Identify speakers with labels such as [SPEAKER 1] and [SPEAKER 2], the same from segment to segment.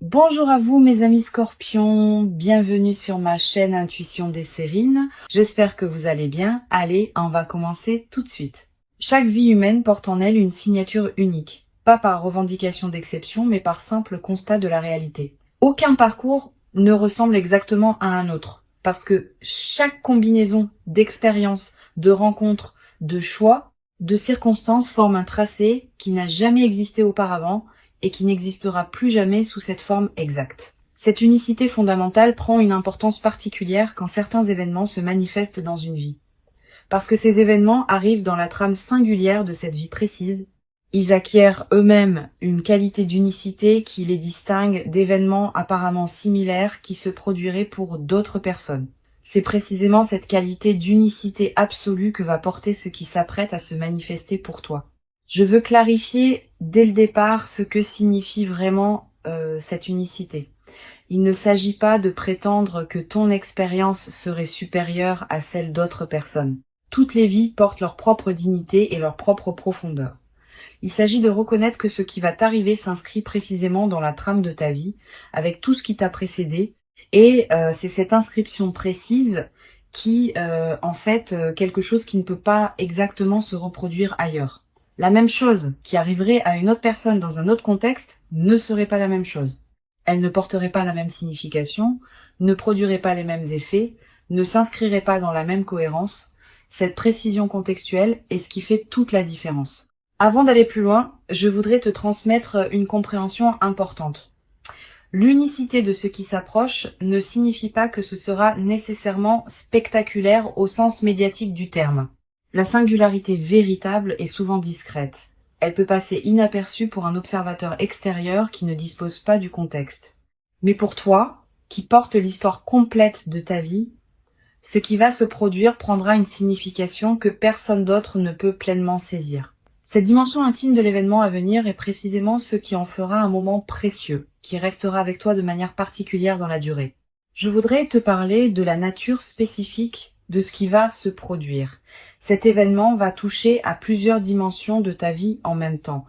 [SPEAKER 1] Bonjour à vous mes amis scorpions, bienvenue sur ma chaîne Intuition des Sérines. J'espère que vous allez bien. Allez, on va commencer tout de suite. Chaque vie humaine porte en elle une signature unique, pas par revendication d'exception, mais par simple constat de la réalité. Aucun parcours ne ressemble exactement à un autre, parce que chaque combinaison d'expériences, de rencontres, de choix, de circonstances forme un tracé qui n'a jamais existé auparavant et qui n'existera plus jamais sous cette forme exacte. Cette unicité fondamentale prend une importance particulière quand certains événements se manifestent dans une vie. Parce que ces événements arrivent dans la trame singulière de cette vie précise, ils acquièrent eux-mêmes une qualité d'unicité qui les distingue d'événements apparemment similaires qui se produiraient pour d'autres personnes. C'est précisément cette qualité d'unicité absolue que va porter ce qui s'apprête à se manifester pour toi. Je veux clarifier dès le départ ce que signifie vraiment cette unicité. Il ne s'agit pas de prétendre que ton expérience serait supérieure à celle d'autres personnes. Toutes les vies portent leur propre dignité et leur propre profondeur. Il s'agit de reconnaître que ce qui va t'arriver s'inscrit précisément dans la trame de ta vie, avec tout ce qui t'a précédé, et c'est cette inscription précise qui, quelque chose qui ne peut pas exactement se reproduire ailleurs. La même chose qui arriverait à une autre personne dans un autre contexte ne serait pas la même chose. Elle ne porterait pas la même signification, ne produirait pas les mêmes effets, ne s'inscrirait pas dans la même cohérence. Cette précision contextuelle est ce qui fait toute la différence. Avant d'aller plus loin, je voudrais te transmettre une compréhension importante. L'unicité de ce qui s'approche ne signifie pas que ce sera nécessairement spectaculaire au sens médiatique du terme. La singularité véritable est souvent discrète. Elle peut passer inaperçue pour un observateur extérieur qui ne dispose pas du contexte. Mais pour toi, qui porte l'histoire complète de ta vie, ce qui va se produire prendra une signification que personne d'autre ne peut pleinement saisir. Cette dimension intime de l'événement à venir est précisément ce qui en fera un moment précieux, qui restera avec toi de manière particulière dans la durée. Je voudrais te parler de la nature spécifique de ce qui va se produire. Cet événement va toucher à plusieurs dimensions de ta vie en même temps.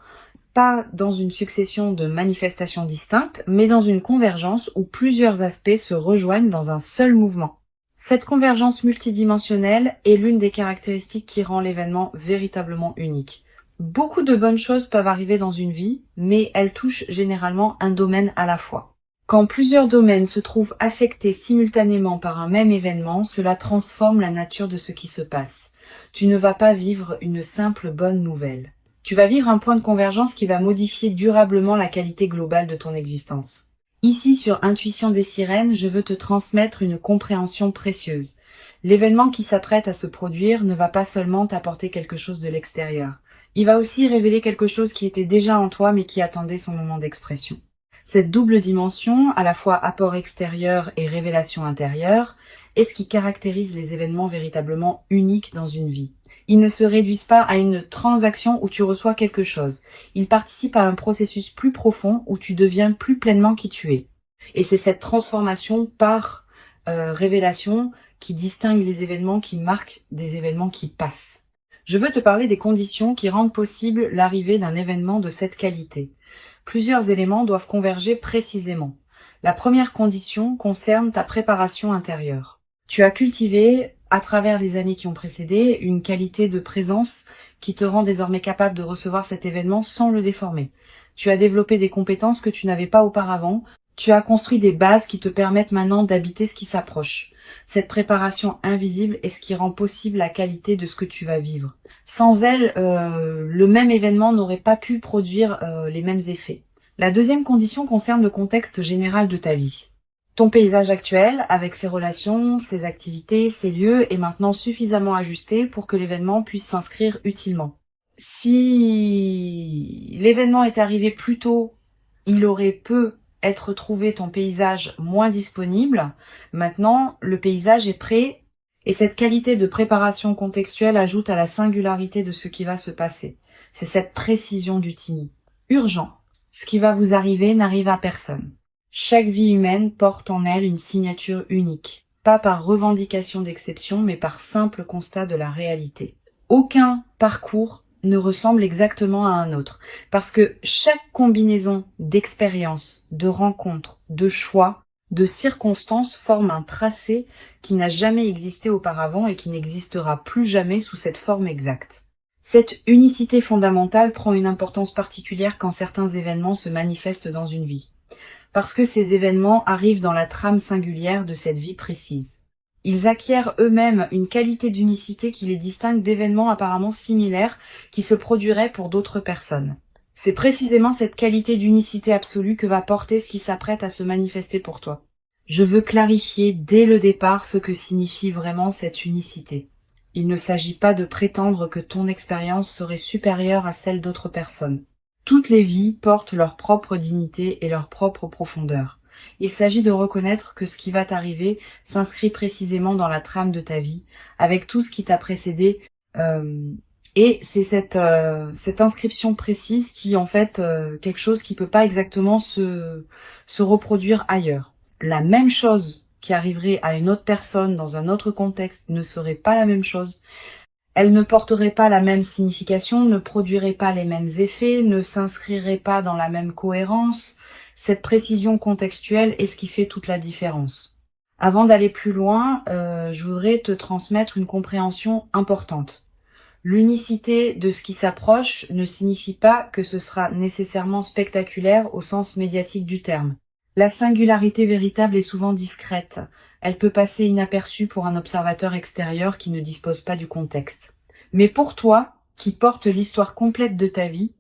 [SPEAKER 1] Pas dans une succession de manifestations distinctes, mais dans une convergence où plusieurs aspects se rejoignent dans un seul mouvement. Cette convergence multidimensionnelle est l'une des caractéristiques qui rend l'événement véritablement unique. Beaucoup de bonnes choses peuvent arriver dans une vie, mais elles touchent généralement un domaine à la fois. Quand plusieurs domaines se trouvent affectés simultanément par un même événement, cela transforme la nature de ce qui se passe. Tu ne vas pas vivre une simple bonne nouvelle. Tu vas vivre un point de convergence qui va modifier durablement la qualité globale de ton existence. Ici, sur Intuition des Sirènes, je veux te transmettre une compréhension précieuse. L'événement qui s'apprête à se produire ne va pas seulement t'apporter quelque chose de l'extérieur. Il va aussi révéler quelque chose qui était déjà en toi mais qui attendait son moment d'expression. Cette double dimension, à la fois apport extérieur et révélation intérieure, est ce qui caractérise les événements véritablement uniques dans une vie. Ils ne se réduisent pas à une transaction où tu reçois quelque chose. Ils participent à un processus plus profond où tu deviens plus pleinement qui tu es. Et c'est cette transformation par révélation qui distingue les événements qui marquent des événements qui passent. Je veux te parler des conditions qui rendent possible l'arrivée d'un événement de cette qualité. Plusieurs éléments doivent converger précisément. La première condition concerne ta préparation intérieure. Tu as cultivé, à travers les années qui ont précédé, une qualité de présence qui te rend désormais capable de recevoir cet événement sans le déformer. Tu as développé des compétences que tu n'avais pas auparavant. Tu as construit des bases qui te permettent maintenant d'habiter ce qui s'approche. Cette préparation invisible est ce qui rend possible la qualité de ce que tu vas vivre. Sans elle, le même événement n'aurait pas pu produire les mêmes effets. La deuxième condition concerne le contexte général de ta vie. Ton paysage actuel, avec ses relations, ses activités, ses lieux, est maintenant suffisamment ajusté pour que l'événement puisse s'inscrire utilement. Si l'événement est arrivé plus tôt, il aurait peu être trouvé ton paysage moins disponible. Maintenant, le paysage est prêt et cette qualité de préparation contextuelle ajoute à la singularité de ce qui va se passer. C'est cette précision du tini. Urgent. Ce qui va vous arriver n'arrive à personne. Chaque vie humaine porte en elle une signature unique, pas par revendication d'exception, mais par simple constat de la réalité. Aucun parcours ne ressemble exactement à un autre. Parce que chaque combinaison d'expériences, de rencontres, de choix, de circonstances forme un tracé qui n'a jamais existé auparavant et qui n'existera plus jamais sous cette forme exacte. Cette unicité fondamentale prend une importance particulière quand certains événements se manifestent dans une vie. Parce que ces événements arrivent dans la trame singulière de cette vie précise. Ils acquièrent eux-mêmes une qualité d'unicité qui les distingue d'événements apparemment similaires qui se produiraient pour d'autres personnes. C'est précisément cette qualité d'unicité absolue que va porter ce qui s'apprête à se manifester pour toi. Je veux clarifier dès le départ ce que signifie vraiment cette unicité. Il ne s'agit pas de prétendre que ton expérience serait supérieure à celle d'autres personnes. Toutes les vies portent leur propre dignité et leur propre profondeur. Il s'agit de reconnaître que ce qui va t'arriver s'inscrit précisément dans la trame de ta vie, avec tout ce qui t'a précédé, et c'est cette inscription précise qui en fait quelque chose qui peut pas exactement se reproduire ailleurs. La même chose qui arriverait à une autre personne dans un autre contexte ne serait pas la même chose. Elle ne porterait pas la même signification, ne produirait pas les mêmes effets, ne s'inscrirait pas dans la même cohérence. Cette précision contextuelle est ce qui fait toute la différence. Avant d'aller plus loin, je voudrais te transmettre une compréhension importante. L'unicité de ce qui s'approche ne signifie pas que ce sera nécessairement spectaculaire au sens médiatique du terme. La singularité véritable est souvent discrète. Elle peut passer inaperçue pour un observateur extérieur qui ne dispose pas du contexte. Mais pour toi, qui porte l'histoire complète de ta vie,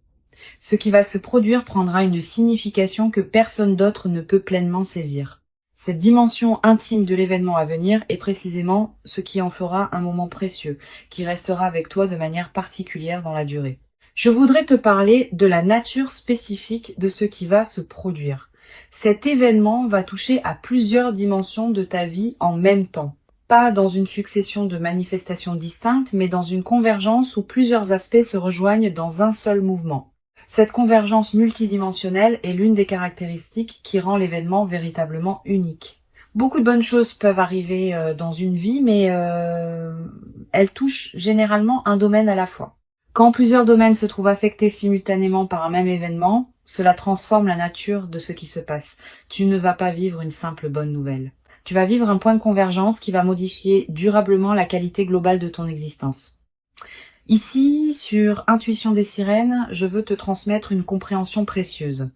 [SPEAKER 1] ce qui va se produire prendra une signification que personne d'autre ne peut pleinement saisir. Cette dimension intime de l'événement à venir est précisément ce qui en fera un moment précieux, qui restera avec toi de manière particulière dans la durée. Je voudrais te parler de la nature spécifique de ce qui va se produire. Cet événement va toucher à plusieurs dimensions de ta vie en même temps. Pas dans une succession de manifestations distinctes, mais dans une convergence où plusieurs aspects se rejoignent dans un seul mouvement. Cette convergence multidimensionnelle est l'une des caractéristiques qui rend l'événement véritablement unique. Beaucoup de bonnes choses peuvent arriver dans une vie, mais elles touchent généralement un domaine à la fois. Quand plusieurs domaines se trouvent affectés simultanément par un même événement, cela transforme la nature de ce qui se passe. Tu ne vas pas vivre une simple bonne nouvelle. Tu vas vivre un point de convergence qui va modifier durablement la qualité globale de ton existence. Ici, sur Intuition des sirènes, je veux te transmettre une compréhension précieuse.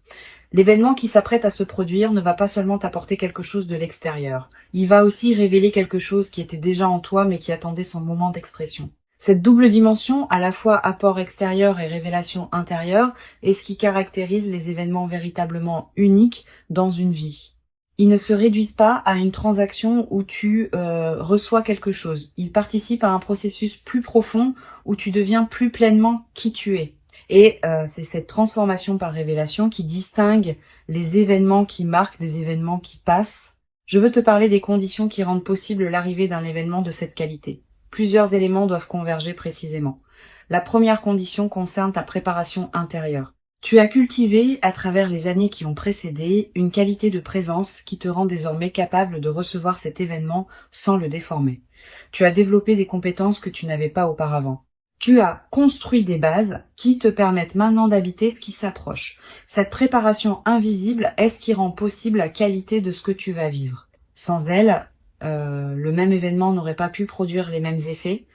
[SPEAKER 1] L'événement qui s'apprête à se produire ne va pas seulement t'apporter quelque chose de l'extérieur. Il va aussi révéler quelque chose qui était déjà en toi mais qui attendait son moment d'expression. Cette double dimension, à la fois apport extérieur et révélation intérieure, est ce qui caractérise les événements véritablement uniques dans une vie. Ils ne se réduisent pas à une transaction où tu reçois quelque chose. Ils participent à un processus plus profond où tu deviens plus pleinement qui tu es. Et c'est cette transformation par révélation qui distingue les événements qui marquent des événements qui passent. Je veux te parler des conditions qui rendent possible l'arrivée d'un événement de cette qualité. Plusieurs éléments doivent converger précisément. La première condition concerne ta préparation intérieure. Tu as cultivé, à travers les années qui ont précédé, une qualité de présence qui te rend désormais capable de recevoir cet événement sans le déformer. Tu as développé des compétences que tu n'avais pas auparavant. Tu as construit des bases qui te permettent maintenant d'habiter ce qui s'approche. Cette préparation invisible est ce qui rend possible la qualité de ce que tu vas vivre. Sans elle, le même événement n'aurait pas pu produire les mêmes effets.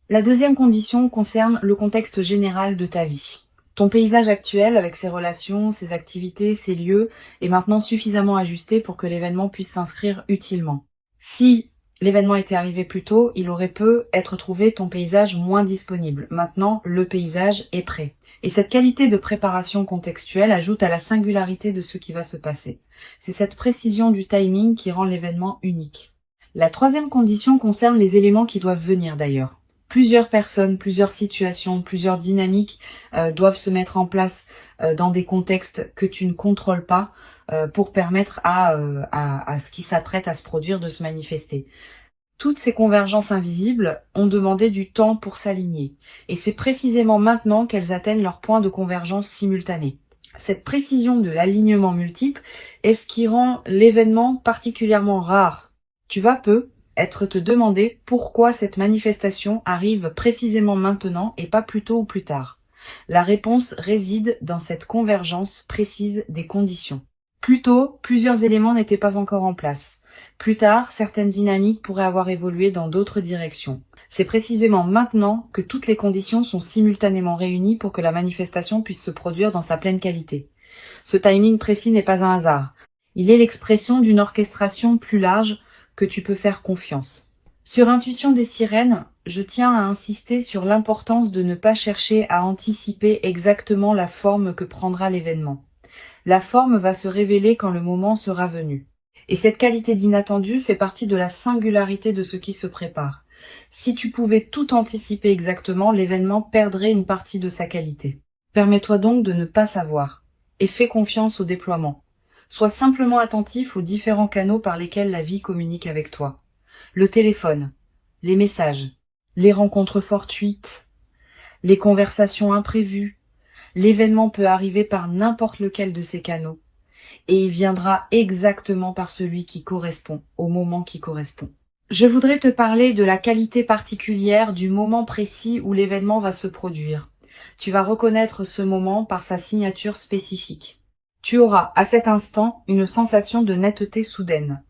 [SPEAKER 1] La deuxième condition concerne le contexte général de ta vie. Ton paysage actuel, avec ses relations, ses activités, ses lieux, est maintenant suffisamment ajusté pour que l'événement puisse s'inscrire utilement. Si l'événement était arrivé plus tôt, il aurait pu être trouvé ton paysage moins disponible. Maintenant, le paysage est prêt. Et cette qualité de préparation contextuelle ajoute à la singularité de ce qui va se passer. C'est cette précision du timing qui rend l'événement unique. La troisième condition concerne les éléments qui doivent venir d'ailleurs. Plusieurs personnes, plusieurs situations, plusieurs dynamiques doivent se mettre en place dans des contextes que tu ne contrôles pas pour permettre à ce qui s'apprête à se produire de se manifester. Toutes ces convergences invisibles ont demandé du temps pour s'aligner. Et c'est précisément maintenant qu'elles atteignent leur point de convergence simultané. Cette précision de l'alignement multiple est ce qui rend l'événement particulièrement rare. Tu vas peu, être te demander pourquoi cette manifestation arrive précisément maintenant et pas plus tôt ou plus tard. La réponse réside dans cette convergence précise des conditions. Plus tôt, plusieurs éléments n'étaient pas encore en place. Plus tard, certaines dynamiques pourraient avoir évolué dans d'autres directions. C'est précisément maintenant que toutes les conditions sont simultanément réunies pour que la manifestation puisse se produire dans sa pleine qualité. Ce timing précis n'est pas un hasard. Il est l'expression d'une orchestration plus large que tu peux faire confiance. Sur Intuition des sirènes, je tiens à insister sur l'importance de ne pas chercher à anticiper exactement la forme que prendra l'événement. La forme va se révéler quand le moment sera venu. Et cette qualité d'inattendu fait partie de la singularité de ce qui se prépare. Si tu pouvais tout anticiper exactement, l'événement perdrait une partie de sa qualité. Permets-toi donc de ne pas savoir. Et fais confiance au déploiement. Sois simplement attentif aux différents canaux par lesquels la vie communique avec toi. Le téléphone, les messages, les rencontres fortuites, les conversations imprévues. L'événement peut arriver par n'importe lequel de ces canaux. Et il viendra exactement par celui qui correspond, au moment qui correspond. Je voudrais te parler de la qualité particulière du moment précis où l'événement va se produire. Tu vas reconnaître ce moment par sa signature spécifique. Tu auras, à cet instant, une sensation de netteté soudaine,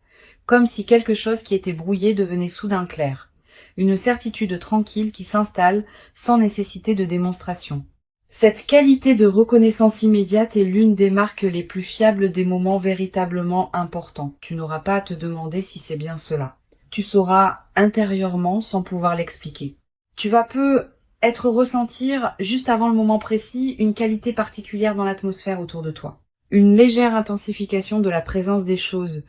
[SPEAKER 1] comme si quelque chose qui était brouillé devenait soudain clair. Une certitude tranquille qui s'installe sans nécessité de démonstration. Cette qualité de reconnaissance immédiate est l'une des marques les plus fiables des moments véritablement importants. Tu n'auras pas à te demander si c'est bien cela. Tu sauras intérieurement sans pouvoir l'expliquer. Tu vas ressentir, juste avant le moment précis, une qualité particulière dans l'atmosphère autour de toi. Une légère intensification de la présence des choses,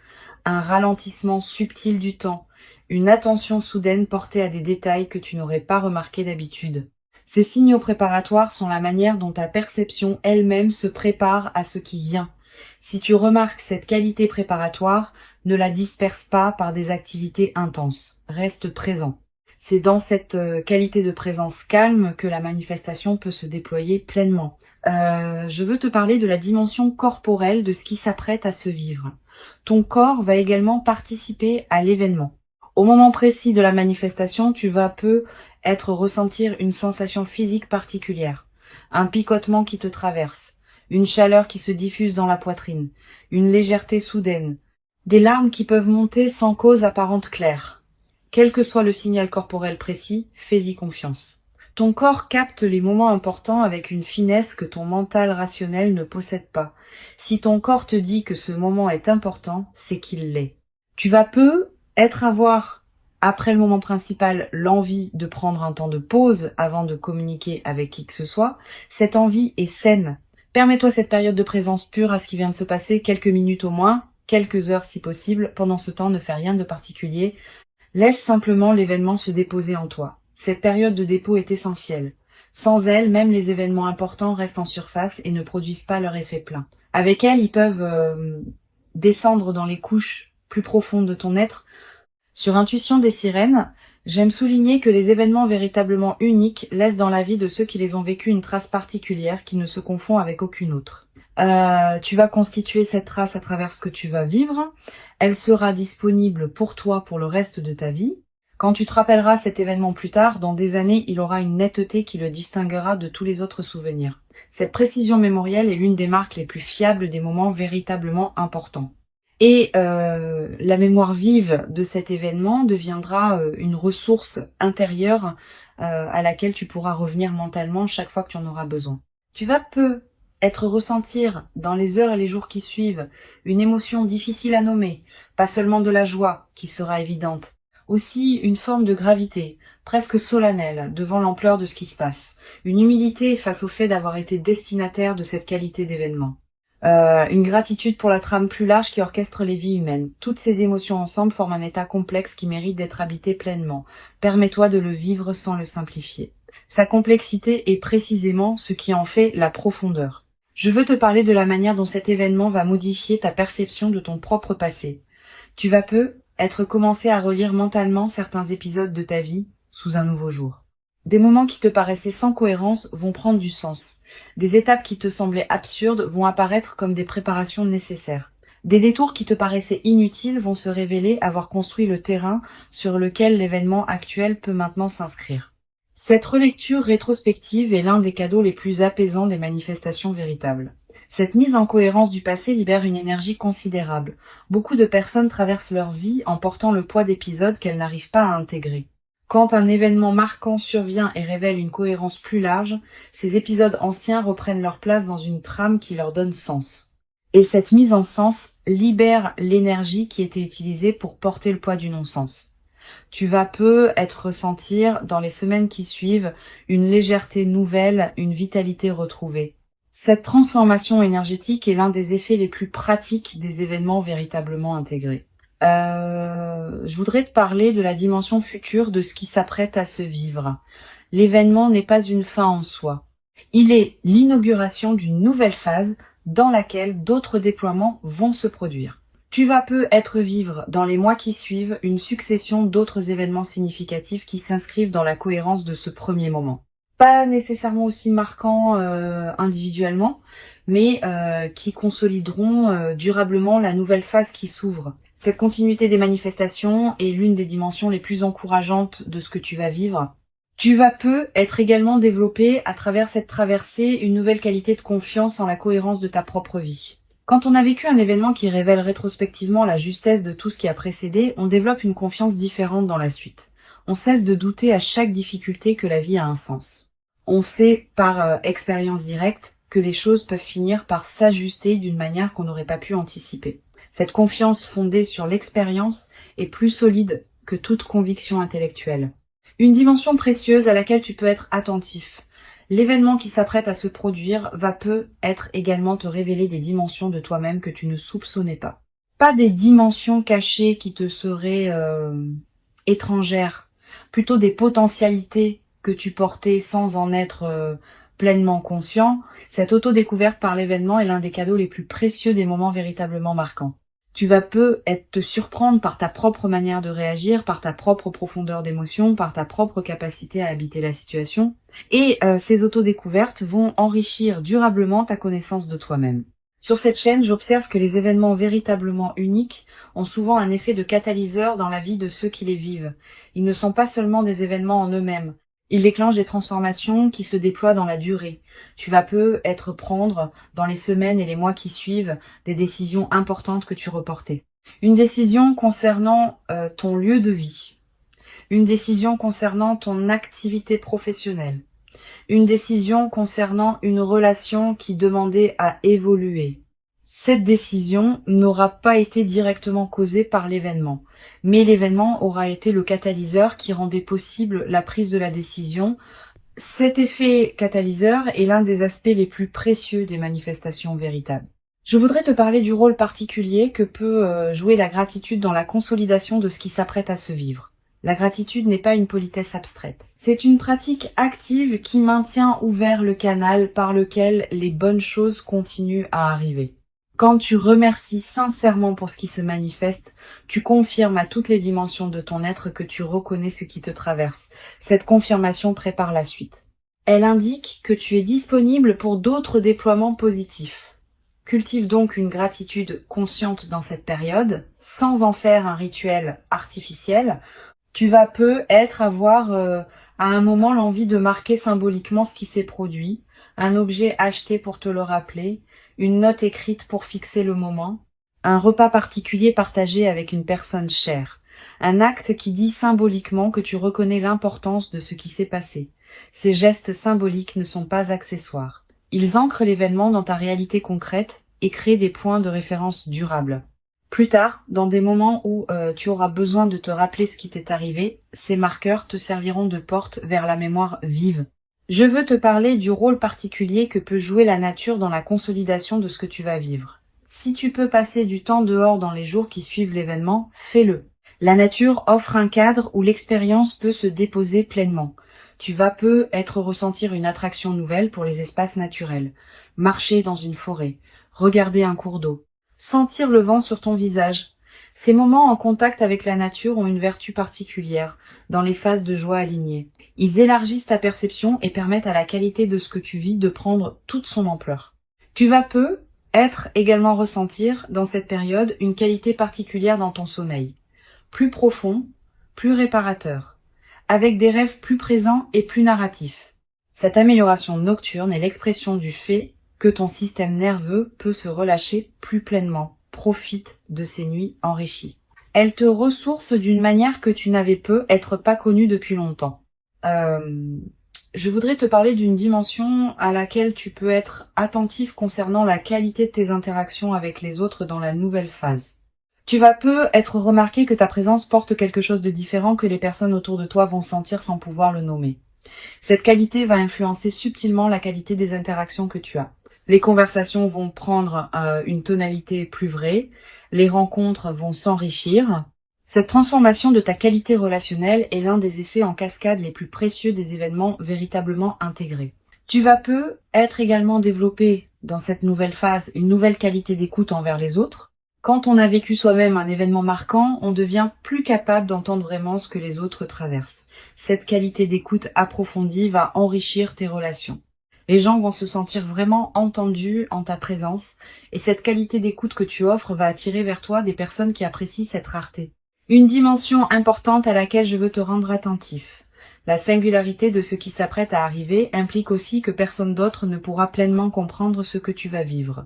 [SPEAKER 1] un ralentissement subtil du temps, une attention soudaine portée à des détails que tu n'aurais pas remarqués d'habitude. Ces signaux préparatoires sont la manière dont ta perception elle-même se prépare à ce qui vient. Si tu remarques cette qualité préparatoire, ne la disperse pas par des activités intenses. Reste présent. C'est dans cette qualité de présence calme que la manifestation peut se déployer pleinement. Je veux te parler de la dimension corporelle de ce qui s'apprête à se vivre. Ton corps va également participer à l'événement. Au moment précis de la manifestation, tu vas ressentir une sensation physique particulière, un picotement qui te traverse, une chaleur qui se diffuse dans la poitrine, une légèreté soudaine, des larmes qui peuvent monter sans cause apparente claire. Quel que soit le signal corporel précis, fais-y confiance. Ton corps capte les moments importants avec une finesse que ton mental rationnel ne possède pas. Si ton corps te dit que ce moment est important, c'est qu'il l'est. Tu vas avoir, après le moment principal, l'envie de prendre un temps de pause avant de communiquer avec qui que ce soit. Cette envie est saine. Permets-toi cette période de présence pure à ce qui vient de se passer, quelques minutes au moins, quelques heures si possible. Pendant ce temps, ne fais rien de particulier. Laisse simplement l'événement se déposer en toi. Cette période de dépôt est essentielle. Sans elle, même les événements importants restent en surface et ne produisent pas leur effet plein. Avec elle, ils peuvent descendre dans les couches plus profondes de ton être. Sur Intuition des sirènes, j'aime souligner que les événements véritablement uniques laissent dans la vie de ceux qui les ont vécus une trace particulière qui ne se confond avec aucune autre. Tu vas constituer cette trace à travers ce que tu vas vivre. Elle sera disponible pour toi pour le reste de ta vie. Quand tu te rappelleras cet événement plus tard, dans des années, il aura une netteté qui le distinguera de tous les autres souvenirs. Cette précision mémorielle est l'une des marques les plus fiables des moments véritablement importants. Et la mémoire vive de cet événement deviendra une ressource intérieure à laquelle tu pourras revenir mentalement chaque fois que tu en auras besoin. Tu vas ressentir dans les heures et les jours qui suivent une émotion difficile à nommer, pas seulement de la joie qui sera évidente, aussi une forme de gravité, presque solennelle, devant l'ampleur de ce qui se passe, une humilité face au fait d'avoir été destinataire de cette qualité d'événement. Une gratitude pour la trame plus large qui orchestre les vies humaines. Toutes ces émotions ensemble forment un état complexe qui mérite d'être habité pleinement. Permets-toi de le vivre sans le simplifier. Sa complexité est précisément ce qui en fait la profondeur. Je veux te parler de la manière dont cet événement va modifier ta perception de ton propre passé. Tu vas commencé à relire mentalement certains épisodes de ta vie sous un nouveau jour. Des moments qui te paraissaient sans cohérence vont prendre du sens. Des étapes qui te semblaient absurdes vont apparaître comme des préparations nécessaires. Des détours qui te paraissaient inutiles vont se révéler avoir construit le terrain sur lequel l'événement actuel peut maintenant s'inscrire. Cette relecture rétrospective est l'un des cadeaux les plus apaisants des manifestations véritables. Cette mise en cohérence du passé libère une énergie considérable. Beaucoup de personnes traversent leur vie en portant le poids d'épisodes qu'elles n'arrivent pas à intégrer. Quand un événement marquant survient et révèle une cohérence plus large, ces épisodes anciens reprennent leur place dans une trame qui leur donne sens. Et cette mise en sens libère l'énergie qui était utilisée pour porter le poids du non-sens. Tu vas peu ressentir dans les semaines qui suivent une légèreté nouvelle, une vitalité retrouvée. Cette transformation énergétique est l'un des effets les plus pratiques des événements véritablement intégrés. Je voudrais te parler de la dimension future de ce qui s'apprête à se vivre. L'événement n'est pas une fin en soi. Il est l'inauguration d'une nouvelle phase dans laquelle d'autres déploiements vont se produire. Tu vas peu vivre dans les mois qui suivent une succession d'autres événements significatifs qui s'inscrivent dans la cohérence de ce premier moment. Pas nécessairement aussi marquants individuellement, mais qui consolideront durablement la nouvelle phase qui s'ouvre. Cette continuité des manifestations est l'une des dimensions les plus encourageantes de ce que tu vas vivre. Tu vas peu également développé à travers cette traversée une nouvelle qualité de confiance en la cohérence de ta propre vie. Quand on a vécu un événement qui révèle rétrospectivement la justesse de tout ce qui a précédé, on développe une confiance différente dans la suite. On cesse de douter à chaque difficulté que la vie a un sens. On sait par expérience directe que les choses peuvent finir par s'ajuster d'une manière qu'on n'aurait pas pu anticiper. Cette confiance fondée sur l'expérience est plus solide que toute conviction intellectuelle. Une dimension précieuse à laquelle tu peux être attentif. L'événement qui s'apprête à se produire va peu également te révéler des dimensions de toi-même que tu ne soupçonnais pas. Pas des dimensions cachées qui te seraient étrangères, plutôt des potentialités que tu portais sans en être pleinement conscient. Cette auto-découverte par l'événement est l'un des cadeaux les plus précieux des moments véritablement marquants. Tu vas peu te surprendre par ta propre manière de réagir, par ta propre profondeur d'émotion, par ta propre capacité à habiter la situation. Et ces autodécouvertes vont enrichir durablement ta connaissance de toi-même. Sur cette chaîne, j'observe que les événements véritablement uniques ont souvent un effet de catalyseur dans la vie de ceux qui les vivent. Ils ne sont pas seulement des événements en eux-mêmes. Ils déclenchent des transformations qui se déploient dans la durée. Tu vas peu prendre, dans les semaines et les mois qui suivent, des décisions importantes que tu reportais. Une décision concernant ton lieu de vie. Une décision concernant ton activité professionnelle. Une décision concernant une relation qui demandait à évoluer. Cette décision n'aura pas été directement causée par l'événement, mais l'événement aura été le catalyseur qui rendait possible la prise de la décision. Cet effet catalyseur est l'un des aspects les plus précieux des manifestations véritables. Je voudrais te parler du rôle particulier que peut jouer la gratitude dans la consolidation de ce qui s'apprête à se vivre. La gratitude n'est pas une politesse abstraite. C'est une pratique active qui maintient ouvert le canal par lequel les bonnes choses continuent à arriver. Quand tu remercies sincèrement pour ce qui se manifeste, tu confirmes à toutes les dimensions de ton être que tu reconnais ce qui te traverse. Cette confirmation prépare la suite. Elle indique que tu es disponible pour d'autres déploiements positifs. Cultive donc une gratitude consciente dans cette période, sans en faire un rituel artificiel. Tu vas peu avoir à un moment l'envie de marquer symboliquement ce qui s'est produit, un objet acheté pour te le rappeler, une note écrite pour fixer le moment, un repas particulier partagé avec une personne chère, un acte qui dit symboliquement que tu reconnais l'importance de ce qui s'est passé. Ces gestes symboliques ne sont pas accessoires. Ils ancrent l'événement dans ta réalité concrète et créent des points de référence durables. Plus tard, dans des moments où tu auras besoin de te rappeler ce qui t'est arrivé, ces marqueurs te serviront de porte vers la mémoire vive. Je veux te parler du rôle particulier que peut jouer la nature dans la consolidation de ce que tu vas vivre. Si tu peux passer du temps dehors dans les jours qui suivent l'événement, fais-le. La nature offre un cadre où l'expérience peut se déposer pleinement. Tu vas peu ressentir une attraction nouvelle pour les espaces naturels. Marcher dans une forêt, regarder un cours d'eau, sentir le vent sur ton visage. Ces moments en contact avec la nature ont une vertu particulière, dans les phases de joie alignées. Ils élargissent ta perception et permettent à la qualité de ce que tu vis de prendre toute son ampleur. Tu vas peu Être également ressentir, dans cette période, une qualité particulière dans ton sommeil. Plus profond, plus réparateur, avec des rêves plus présents et plus narratifs. Cette amélioration nocturne est l'expression du fait que ton système nerveux peut se relâcher plus pleinement, profite de ces nuits enrichies. Elle te ressource d'une manière que tu n'avais peut-être pas connue depuis longtemps. Je voudrais te parler d'une dimension à laquelle tu peux être attentif concernant la qualité de tes interactions avec les autres dans la nouvelle phase. Tu vas être remarqué que ta présence porte quelque chose de différent que les personnes autour de toi vont sentir sans pouvoir le nommer. Cette qualité va influencer subtilement la qualité des interactions que tu as. Les conversations vont prendre une tonalité plus vraie, les rencontres vont s'enrichir. Cette transformation de ta qualité relationnelle est l'un des effets en cascade les plus précieux des événements véritablement intégrés. Tu vas être également développé dans cette nouvelle phase une nouvelle qualité d'écoute envers les autres. Quand on a vécu soi-même un événement marquant, on devient plus capable d'entendre vraiment ce que les autres traversent. Cette qualité d'écoute approfondie va enrichir tes relations. Les gens vont se sentir vraiment entendus en ta présence, et cette qualité d'écoute que tu offres va attirer vers toi des personnes qui apprécient cette rareté. Une dimension importante à laquelle je veux te rendre attentif. La singularité de ce qui s'apprête à arriver implique aussi que personne d'autre ne pourra pleinement comprendre ce que tu vas vivre.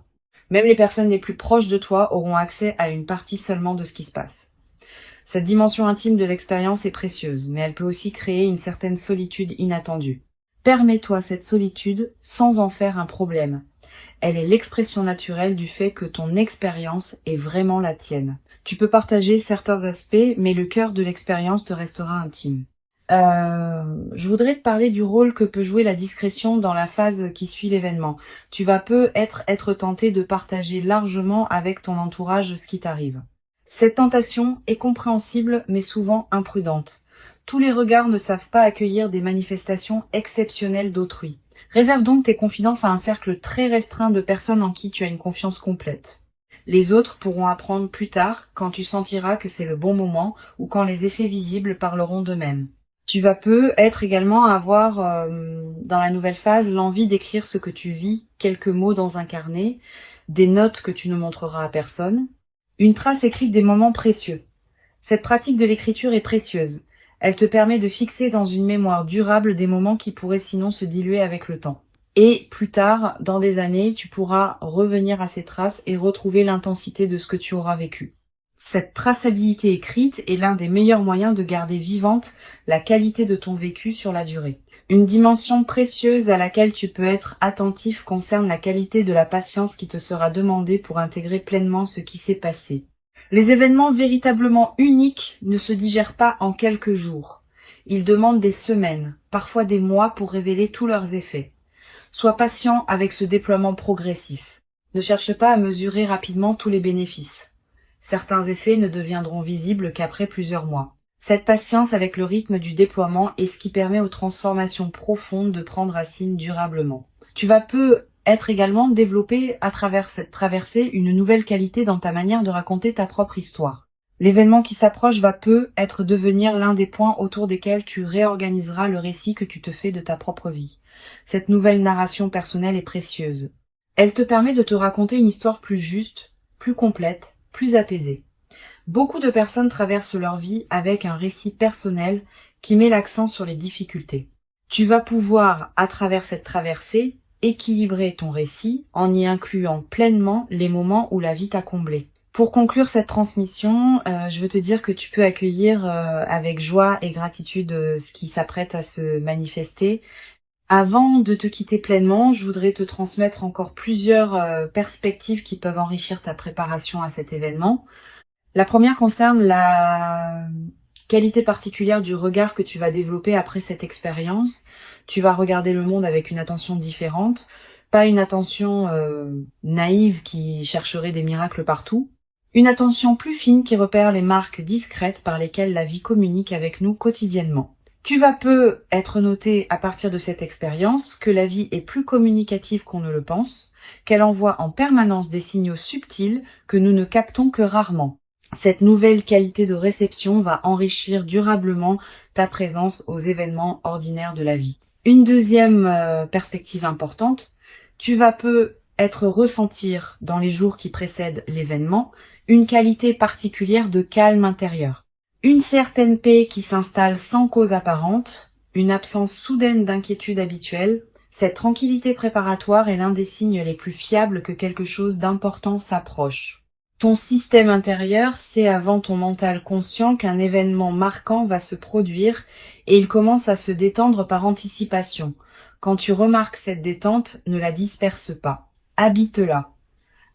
[SPEAKER 1] Même les personnes les plus proches de toi auront accès à une partie seulement de ce qui se passe. Cette dimension intime de l'expérience est précieuse, mais elle peut aussi créer une certaine solitude inattendue. Permets-toi cette solitude sans en faire un problème. Elle est l'expression naturelle du fait que ton expérience est vraiment la tienne. Tu peux partager certains aspects, mais le cœur de l'expérience te restera intime. Je voudrais te parler du rôle que peut jouer la discrétion dans la phase qui suit l'événement. Tu vas être tenté de partager largement avec ton entourage ce qui t'arrive. Cette tentation est compréhensible mais souvent imprudente. Tous les regards ne savent pas accueillir des manifestations exceptionnelles d'autrui. Réserve donc tes confidences à un cercle très restreint de personnes en qui tu as une confiance complète. Les autres pourront apprendre plus tard quand tu sentiras que c'est le bon moment ou quand les effets visibles parleront d'eux-mêmes. Tu vas être également avoir dans la nouvelle phase l'envie d'écrire ce que tu vis, quelques mots dans un carnet, des notes que tu ne montreras à personne, une trace écrite des moments précieux. Cette pratique de l'écriture est précieuse. Elle te permet de fixer dans une mémoire durable des moments qui pourraient sinon se diluer avec le temps. Et plus tard, dans des années, tu pourras revenir à ces traces et retrouver l'intensité de ce que tu auras vécu. Cette traçabilité écrite est l'un des meilleurs moyens de garder vivante la qualité de ton vécu sur la durée. Une dimension précieuse à laquelle tu peux être attentif concerne la qualité de la patience qui te sera demandée pour intégrer pleinement ce qui s'est passé. Les événements véritablement uniques ne se digèrent pas en quelques jours. Ils demandent des semaines, parfois des mois pour révéler tous leurs effets. Sois patient avec ce déploiement progressif. Ne cherche pas à mesurer rapidement tous les bénéfices. Certains effets ne deviendront visibles qu'après plusieurs mois. Cette patience avec le rythme du déploiement est ce qui permet aux transformations profondes de prendre racine durablement. Tu vas être également développé à travers cette traversée une nouvelle qualité dans ta manière de raconter ta propre histoire. L'événement qui s'approche va être devenir l'un des points autour desquels tu réorganiseras le récit que tu te fais de ta propre vie. Cette nouvelle narration personnelle est précieuse. Elle te permet de te raconter une histoire plus juste, plus complète, plus apaisée. Beaucoup de personnes traversent leur vie avec un récit personnel qui met l'accent sur les difficultés. Tu vas pouvoir, à travers cette traversée, équilibrer ton récit en y incluant pleinement les moments où la vie t'a comblé. Pour conclure cette transmission, je veux te dire que tu peux accueillir avec joie et gratitude ce qui s'apprête à se manifester. Avant de te quitter pleinement, je voudrais te transmettre encore plusieurs perspectives qui peuvent enrichir ta préparation à cet événement. La première concerne la qualité particulière du regard que tu vas développer après cette expérience. Tu vas regarder le monde avec une attention différente, pas une attention naïve qui chercherait des miracles partout, une attention plus fine qui repère les marques discrètes par lesquelles la vie communique avec nous quotidiennement. Tu vas être noté à partir de cette expérience que la vie est plus communicative qu'on ne le pense, qu'elle envoie en permanence des signaux subtils que nous ne captons que rarement. Cette nouvelle qualité de réception va enrichir durablement ta présence aux événements ordinaires de la vie. Une deuxième perspective importante, tu vas être ressentir, dans les jours qui précèdent l'événement, une qualité particulière de calme intérieur. Une certaine paix qui s'installe sans cause apparente, une absence soudaine d'inquiétude habituelle. Cette tranquillité préparatoire est l'un des signes les plus fiables que quelque chose d'important s'approche. Ton système intérieur sait avant ton mental conscient qu'un événement marquant va se produire et il commence à se détendre par anticipation. Quand tu remarques cette détente, ne la disperse pas. Habite-la.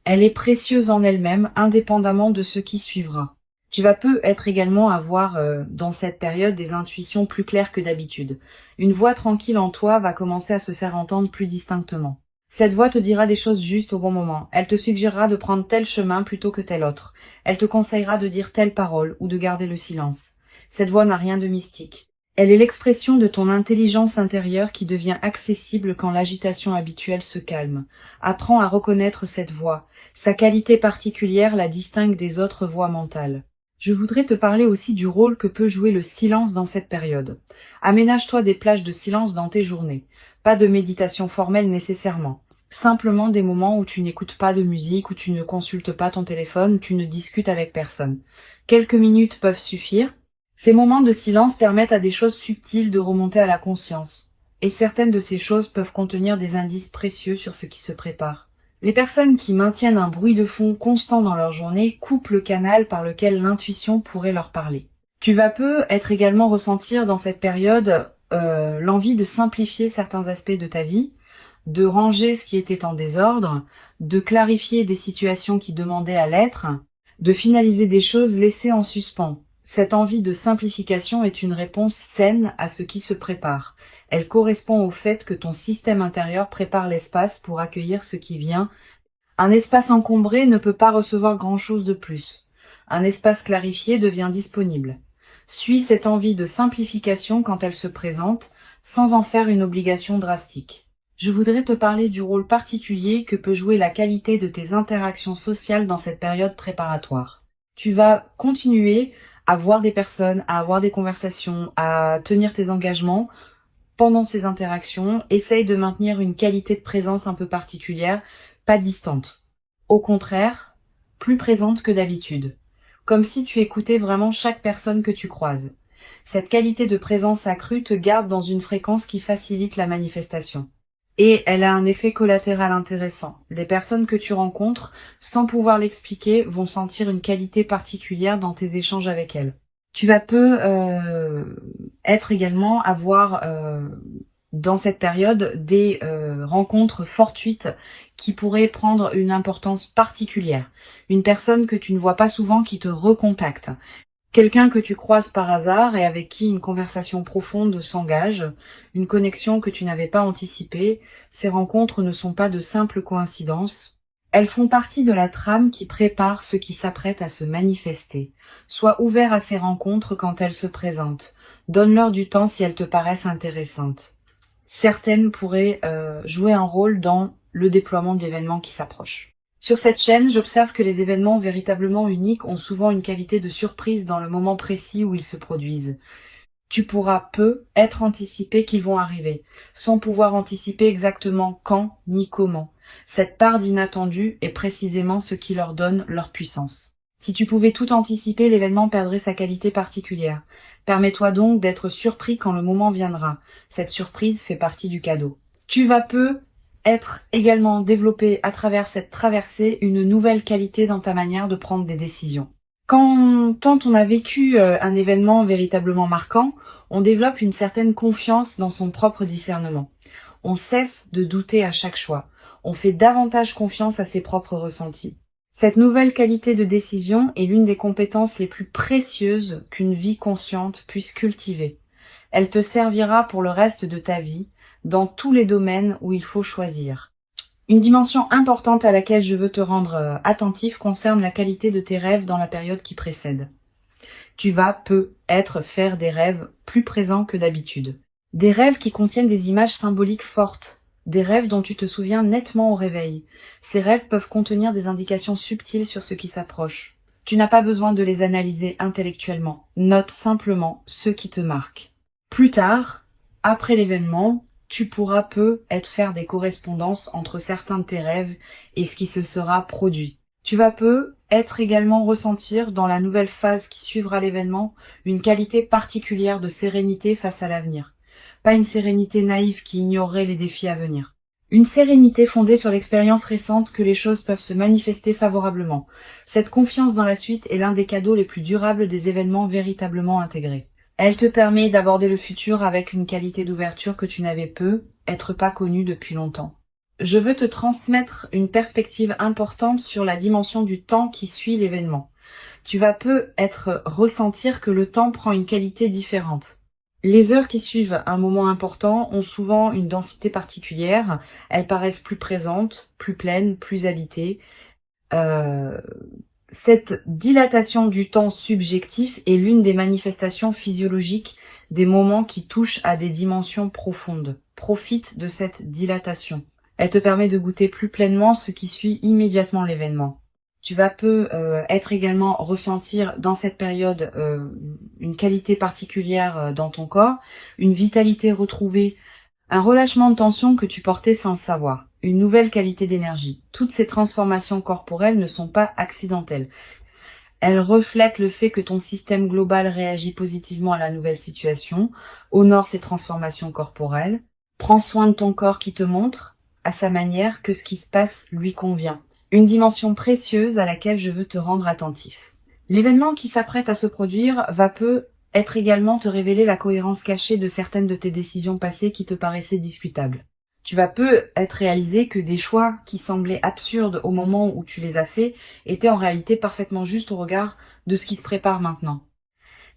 [SPEAKER 1] Elle est précieuse en elle-même, indépendamment de ce qui suivra. Tu vas peut-être également avoir dans cette période des intuitions plus claires que d'habitude. Une voix tranquille en toi va commencer à se faire entendre plus distinctement. Cette voix te dira des choses justes au bon moment. Elle te suggérera de prendre tel chemin plutôt que tel autre. Elle te conseillera de dire telle parole ou de garder le silence. Cette voix n'a rien de mystique. Elle est l'expression de ton intelligence intérieure qui devient accessible quand l'agitation habituelle se calme. Apprends à reconnaître cette voix. Sa qualité particulière la distingue des autres voix mentales. Je voudrais te parler aussi du rôle que peut jouer le silence dans cette période. Aménage-toi des plages de silence dans tes journées. Pas de méditation formelle nécessairement. Simplement des moments où tu n'écoutes pas de musique, où tu ne consultes pas ton téléphone, où tu ne discutes avec personne. Quelques minutes peuvent suffire. Ces moments de silence permettent à des choses subtiles de remonter à la conscience. Et certaines de ces choses peuvent contenir des indices précieux sur ce qui se prépare. Les personnes qui maintiennent un bruit de fond constant dans leur journée coupent le canal par lequel l'intuition pourrait leur parler. Tu vas peut-être également ressentir dans cette période l'envie de simplifier certains aspects de ta vie, de ranger ce qui était en désordre, de clarifier des situations qui demandaient à l'être, de finaliser des choses laissées en suspens. Cette envie de simplification est une réponse saine à ce qui se prépare. Elle correspond au fait que ton système intérieur prépare l'espace pour accueillir ce qui vient. Un espace encombré ne peut pas recevoir grand-chose de plus. Un espace clarifié devient disponible. Suis cette envie de simplification quand elle se présente, sans en faire une obligation drastique. Je voudrais te parler du rôle particulier que peut jouer la qualité de tes interactions sociales dans cette période préparatoire. Tu vas continuer à voir des personnes, à avoir des conversations, à tenir tes engagements. Pendant ces interactions, essaye de maintenir une qualité de présence un peu particulière, pas distante. Au contraire, plus présente que d'habitude. Comme si tu écoutais vraiment chaque personne que tu croises. Cette qualité de présence accrue te garde dans une fréquence qui facilite la manifestation. Et elle a un effet collatéral intéressant. Les personnes que tu rencontres, sans pouvoir l'expliquer, vont sentir une qualité particulière dans tes échanges avec elles. Tu vas être également avoir dans cette période des rencontres fortuites qui pourraient prendre une importance particulière. Une personne que tu ne vois pas souvent qui te recontacte. Quelqu'un que tu croises par hasard et avec qui une conversation profonde s'engage, une connexion que tu n'avais pas anticipée. Ces rencontres ne sont pas de simples coïncidences. Elles font partie de la trame qui prépare ce qui s'apprête à se manifester. Sois ouvert à ces rencontres quand elles se présentent. Donne-leur du temps si elles te paraissent intéressantes. Certaines pourraient jouer un rôle dans le déploiement de l'événement qui s'approche. Sur cette chaîne, j'observe que les événements véritablement uniques ont souvent une qualité de surprise dans le moment précis où ils se produisent. Tu pourras être anticipé qu'ils vont arriver, sans pouvoir anticiper exactement quand ni comment. Cette part d'inattendu est précisément ce qui leur donne leur puissance. Si tu pouvais tout anticiper, l'événement perdrait sa qualité particulière. Permets-toi donc d'être surpris quand le moment viendra. Cette surprise fait partie du cadeau. Tu vas être également développé à travers cette traversée une nouvelle qualité dans ta manière de prendre des décisions. Quand on a vécu un événement véritablement marquant, on développe une certaine confiance dans son propre discernement. On cesse de douter à chaque choix. On fait davantage confiance à ses propres ressentis. Cette nouvelle qualité de décision est l'une des compétences les plus précieuses qu'une vie consciente puisse cultiver. Elle te servira pour le reste de ta vie, dans tous les domaines où il faut choisir. Une dimension importante à laquelle je veux te rendre attentif concerne la qualité de tes rêves dans la période qui précède. Tu vas peut-être faire des rêves plus présents que d'habitude. Des rêves qui contiennent des images symboliques fortes. Des rêves dont tu te souviens nettement au réveil. Ces rêves peuvent contenir des indications subtiles sur ce qui s'approche. Tu n'as pas besoin de les analyser intellectuellement. Note simplement ce qui te marque. Plus tard, après l'événement, tu pourras peut-être faire des correspondances entre certains de tes rêves et ce qui se sera produit. Tu vas peut-être également ressentir dans la nouvelle phase qui suivra l'événement une qualité particulière de sérénité face à l'avenir. Pas une sérénité naïve qui ignorerait les défis à venir. Une sérénité fondée sur l'expérience récente que les choses peuvent se manifester favorablement. Cette confiance dans la suite est l'un des cadeaux les plus durables des événements véritablement intégrés. Elle te permet d'aborder le futur avec une qualité d'ouverture que tu n'avais peut-être pas connue depuis longtemps. Je veux te transmettre une perspective importante sur la dimension du temps qui suit l'événement. Tu vas peut-être ressentir que le temps prend une qualité différente. Les heures qui suivent un moment important ont souvent une densité particulière, elles paraissent plus présentes, plus pleines, plus habitées. Cette dilatation du temps subjectif est l'une des manifestations physiologiques des moments qui touchent à des dimensions profondes. Profite de cette dilatation. Elle te permet de goûter plus pleinement ce qui suit immédiatement l'événement. Tu vas être également ressentir dans cette période une qualité particulière dans ton corps, une vitalité retrouvée, un relâchement de tension que tu portais sans le savoir, une nouvelle qualité d'énergie. Toutes ces transformations corporelles ne sont pas accidentelles. Elles reflètent le fait que ton système global réagit positivement à la nouvelle situation, honore ces transformations corporelles, prends soin de ton corps qui te montre, à sa manière, que ce qui se passe lui convient. Une dimension précieuse à laquelle je veux te rendre attentif. L'événement qui s'apprête à se produire va peut-être également te révéler la cohérence cachée de certaines de tes décisions passées qui te paraissaient discutables. Tu vas peut-être réaliser que des choix qui semblaient absurdes au moment où tu les as faits étaient en réalité parfaitement justes au regard de ce qui se prépare maintenant.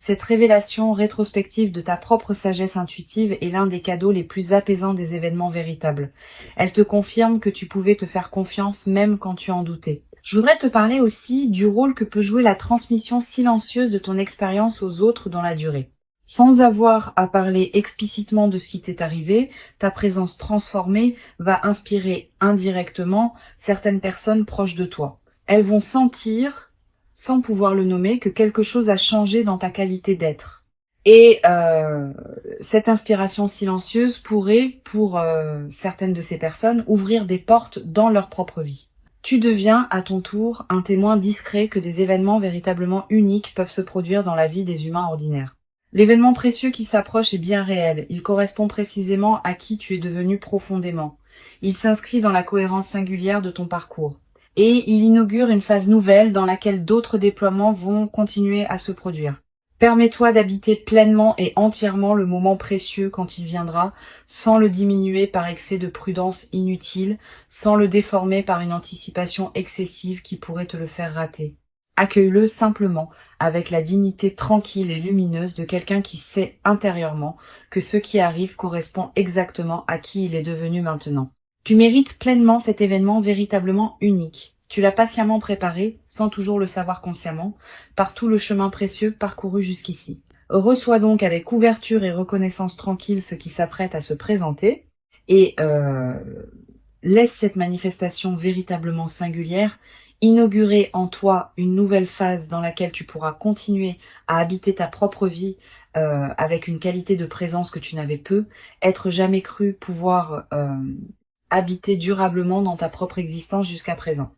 [SPEAKER 1] Cette révélation rétrospective de ta propre sagesse intuitive est l'un des cadeaux les plus apaisants des événements véritables. Elle te confirme que tu pouvais te faire confiance même quand tu en doutais. Je voudrais te parler aussi du rôle que peut jouer la transmission silencieuse de ton expérience aux autres dans la durée. Sans avoir à parler explicitement de ce qui t'est arrivé, ta présence transformée va inspirer indirectement certaines personnes proches de toi. Elles vont sentir, sans pouvoir le nommer, que quelque chose a changé dans ta qualité d'être. Et cette inspiration silencieuse pourrait, pour certaines de ces personnes, ouvrir des portes dans leur propre vie. Tu deviens, à ton tour, un témoin discret que des événements véritablement uniques peuvent se produire dans la vie des humains ordinaires. L'événement précieux qui s'approche est bien réel, il correspond précisément à qui tu es devenu profondément. Il s'inscrit dans la cohérence singulière de ton parcours. Et il inaugure une phase nouvelle dans laquelle d'autres déploiements vont continuer à se produire. Permets-toi d'habiter pleinement et entièrement le moment précieux quand il viendra, sans le diminuer par excès de prudence inutile, sans le déformer par une anticipation excessive qui pourrait te le faire rater. Accueille-le simplement, avec la dignité tranquille et lumineuse de quelqu'un qui sait intérieurement que ce qui arrive correspond exactement à qui il est devenu maintenant. Tu mérites pleinement cet événement véritablement unique. Tu l'as patiemment préparé, sans toujours le savoir consciemment, par tout le chemin précieux parcouru jusqu'ici. Reçois donc avec ouverture et reconnaissance tranquille ce qui s'apprête à se présenter, et laisse cette manifestation véritablement singulière inaugurer en toi une nouvelle phase dans laquelle tu pourras continuer à habiter ta propre vie avec une qualité de présence que tu n'avais être jamais cru pouvoir habiter durablement dans ta propre existence jusqu'à présent.